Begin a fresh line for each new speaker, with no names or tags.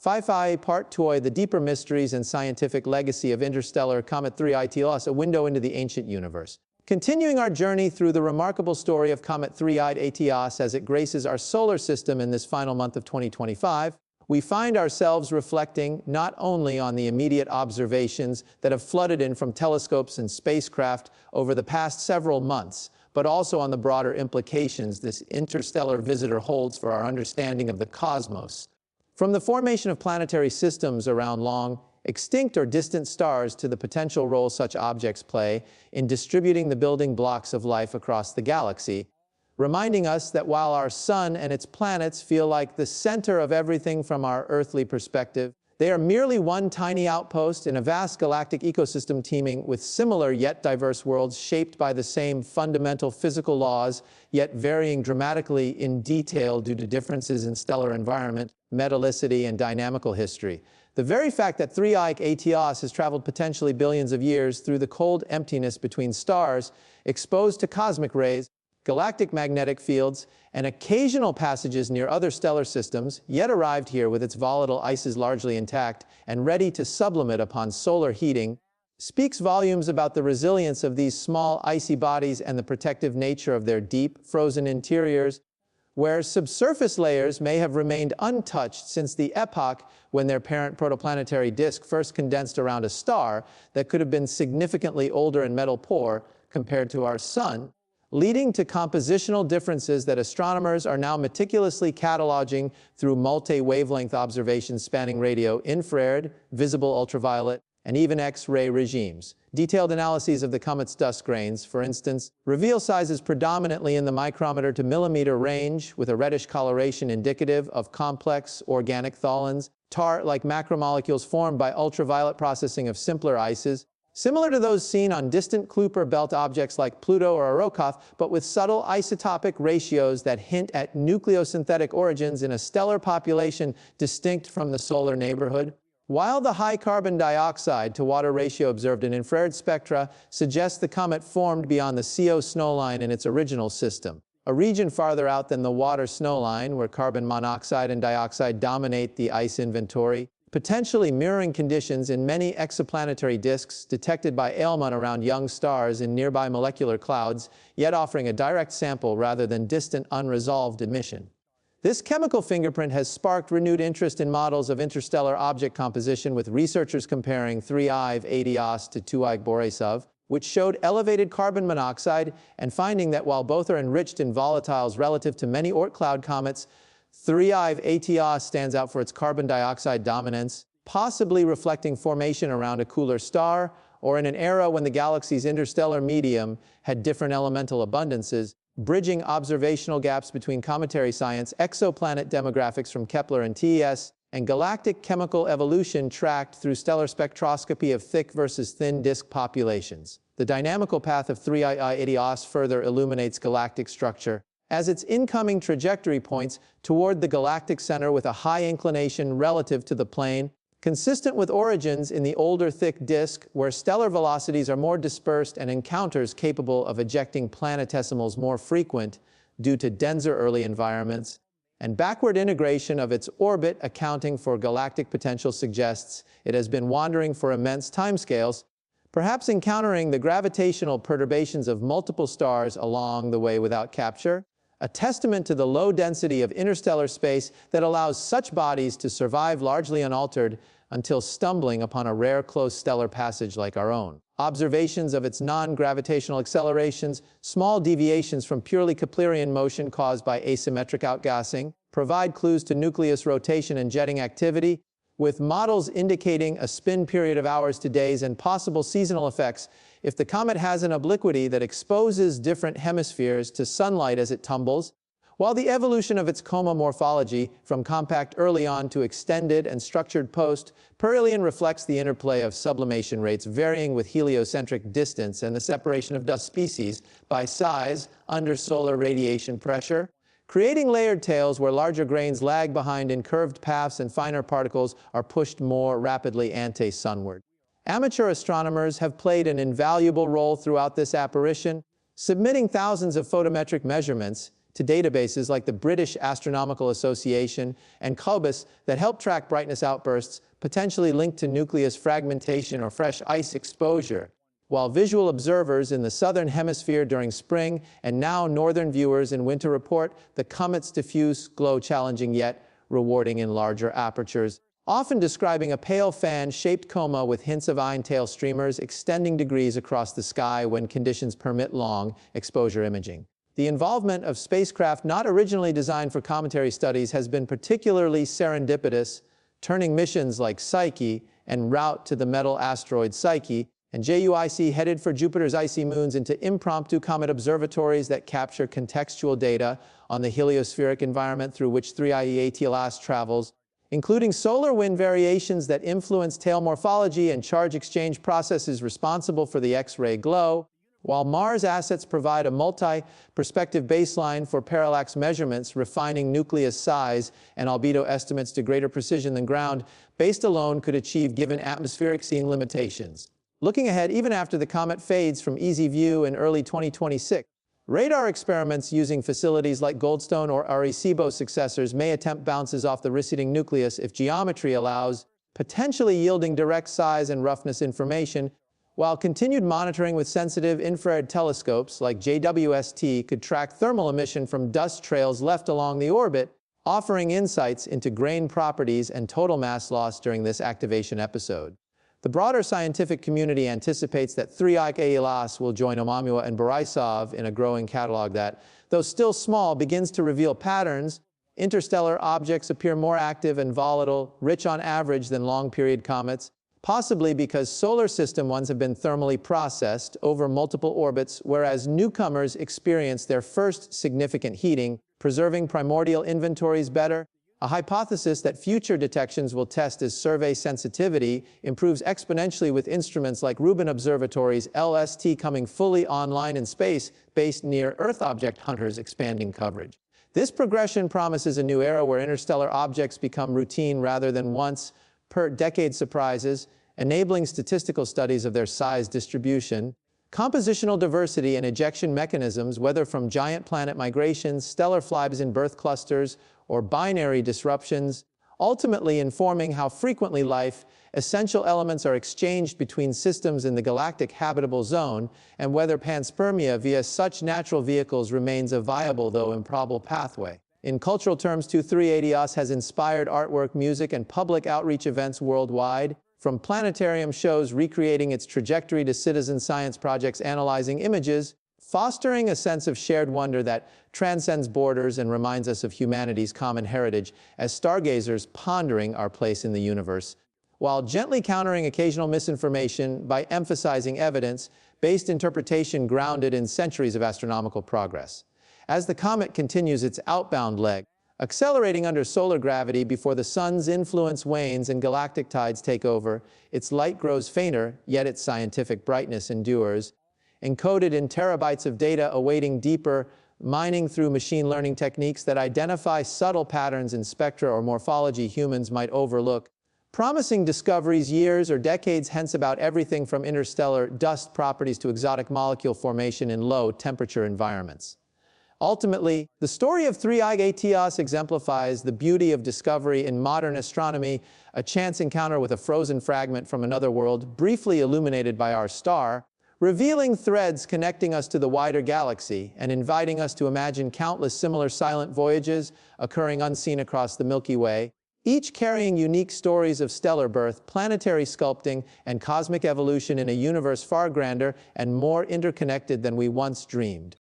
Sci-Fi Part 2, The Deeper Mysteries and Scientific Legacy of Interstellar Comet 3i Telos, A Window into the Ancient Universe. Continuing our journey through the remarkable story of Comet 3i Telos as it graces our solar system in this final month of 2025, we find ourselves reflecting not only on the immediate observations that have flooded in from telescopes and spacecraft over the past several months, but also on the broader implications this interstellar visitor holds for our understanding of the cosmos. From the formation of planetary systems around long, extinct or distant stars to the potential role such objects play in distributing the building blocks of life across the galaxy, reminding us that while our sun and its planets feel like the center of everything from our earthly perspective, they are merely one tiny outpost in a vast galactic ecosystem teeming with similar yet diverse worlds shaped by the same fundamental physical laws, yet varying dramatically in detail due to differences in stellar environment, metallicity, and dynamical history. The very fact that 3i Telos has traveled potentially billions of years through the cold emptiness between stars, exposed to cosmic rays, galactic magnetic fields, and occasional passages near other stellar systems, yet arrived here with its volatile ices largely intact and ready to sublimate upon solar heating, speaks volumes about the resilience of these small icy bodies and the protective nature of their deep, frozen interiors, where subsurface layers may have remained untouched since the epoch when their parent protoplanetary disk first condensed around a star that could have been significantly older and metal-poor compared to our Sun, leading to compositional differences that astronomers are now meticulously cataloging through multi-wavelength observations spanning radio, infrared, visible ultraviolet, and even X-ray regimes. Detailed analyses of the comet's dust grains, for instance, reveal sizes predominantly in the micrometer to millimeter range with a reddish coloration indicative of complex organic tholins, tar-like macromolecules formed by ultraviolet processing of simpler ices, similar to those seen on distant Kuiper belt objects like Pluto or Arrokoth, but with subtle isotopic ratios that hint at nucleosynthetic origins in a stellar population distinct from the solar neighborhood. While the high carbon dioxide to water ratio observed in infrared spectra suggests the comet formed beyond the CO snowline in its original system, a region farther out than the water snowline where carbon monoxide and dioxide dominate the ice inventory, potentially mirroring conditions in many exoplanetary disks detected by ALMA around young stars in nearby molecular clouds, yet offering a direct sample rather than distant unresolved emission. This chemical fingerprint has sparked renewed interest in models of interstellar object composition, with researchers comparing 3i Telos to 2i Borisov, which showed elevated carbon monoxide, and finding that while both are enriched in volatiles relative to many Oort cloud comets, 3i Telos stands out for its carbon dioxide dominance, possibly reflecting formation around a cooler star, or in an era when the galaxy's interstellar medium had different elemental abundances, bridging observational gaps between cometary science, exoplanet demographics from Kepler and TES, and galactic chemical evolution tracked through stellar spectroscopy of thick versus thin disk populations. The dynamical path of 3i Telos further illuminates galactic structure, as its incoming trajectory points toward the galactic center with a high inclination relative to the plane, consistent with origins in the older thick disk where stellar velocities are more dispersed and encounters capable of ejecting planetesimals more frequent due to denser early environments, and backward integration of its orbit accounting for galactic potential suggests it has been wandering for immense timescales, perhaps encountering the gravitational perturbations of multiple stars along the way without capture, a testament to the low density of interstellar space that allows such bodies to survive largely unaltered until stumbling upon a rare close stellar passage like our own. Observations of its non-gravitational accelerations, small deviations from purely Keplerian motion caused by asymmetric outgassing, provide clues to nucleus rotation and jetting activity, with models indicating a spin period of hours to days and possible seasonal effects if the comet has an obliquity that exposes different hemispheres to sunlight as it tumbles, while the evolution of its coma morphology from compact early on to extended and structured post-perihelion reflects the interplay of sublimation rates varying with heliocentric distance and the separation of dust species by size under solar radiation pressure, creating layered tails where larger grains lag behind in curved paths and finer particles are pushed more rapidly ante-sunward. Amateur astronomers have played an invaluable role throughout this apparition, submitting thousands of photometric measurements to databases like the British Astronomical Association and Comet that help track brightness outbursts, potentially linked to nucleus fragmentation or fresh ice exposure, while visual observers in the southern hemisphere during spring and now northern viewers in winter report the comet's diffuse glow, challenging yet rewarding in larger apertures, often describing a pale fan-shaped coma with hints of iron-tail streamers extending degrees across the sky when conditions permit long exposure imaging. The involvement of spacecraft not originally designed for cometary studies has been particularly serendipitous, turning missions like Psyche en route to the metal asteroid Psyche and JWST headed for Jupiter's icy moons into impromptu comet observatories that capture contextual data on the heliospheric environment through which 3i ATLAS travels, including solar wind variations that influence tail morphology and charge exchange processes responsible for the X-ray glow, while Mars assets provide a multi-perspective baseline for parallax measurements, refining nucleus size and albedo estimates to greater precision than ground-based alone could achieve given atmospheric seeing limitations. Looking ahead, even after the comet fades from easy view in early 2026, radar experiments using facilities like Goldstone or Arecibo's successors may attempt bounces off the receding nucleus if geometry allows, potentially yielding direct size and roughness information, while continued monitoring with sensitive infrared telescopes like JWST could track thermal emission from dust trails left along the orbit, offering insights into grain properties and total mass loss during this activation episode. The broader scientific community anticipates that 3i ATLAS will join Oumuamua and Borisov in a growing catalog that, though still small, begins to reveal patterns. Interstellar objects appear more active and volatile, rich on average than long-period comets, possibly because solar system ones have been thermally processed over multiple orbits, whereas newcomers experience their first significant heating, preserving primordial inventories better. A hypothesis that future detections will test as survey sensitivity improves exponentially with instruments like Rubin Observatory's LST coming fully online in space based near Earth object hunters expanding coverage. This progression promises a new era where interstellar objects become routine rather than once-per-decade surprises, enabling statistical studies of their size distribution, compositional diversity and ejection mechanisms, whether from giant planet migrations, stellar flybys in birth clusters, or binary disruptions, ultimately informing how frequently life-essential elements are exchanged between systems in the galactic habitable zone, and whether panspermia via such natural vehicles remains a viable though improbable pathway. In cultural terms, 3i has inspired artwork, music, and public outreach events worldwide, from planetarium shows recreating its trajectory to citizen science projects analyzing images, fostering a sense of shared wonder that transcends borders and reminds us of humanity's common heritage as stargazers pondering our place in the universe, while gently countering occasional misinformation by emphasizing evidence-based interpretation grounded in centuries of astronomical progress. As the comet continues its outbound leg, accelerating under solar gravity before the sun's influence wanes and galactic tides take over, its light grows fainter, yet its scientific brightness endures, encoded in terabytes of data awaiting deeper mining through machine learning techniques that identify subtle patterns in spectra or morphology humans might overlook, promising discoveries years or decades hence about everything from interstellar dust properties to exotic molecule formation in low-temperature environments. Ultimately, the story of 3i ATLAS exemplifies the beauty of discovery in modern astronomy, a chance encounter with a frozen fragment from another world, briefly illuminated by our star, revealing threads connecting us to the wider galaxy and inviting us to imagine countless similar silent voyages occurring unseen across the Milky Way, each carrying unique stories of stellar birth, planetary sculpting, and cosmic evolution in a universe far grander and more interconnected than we once dreamed.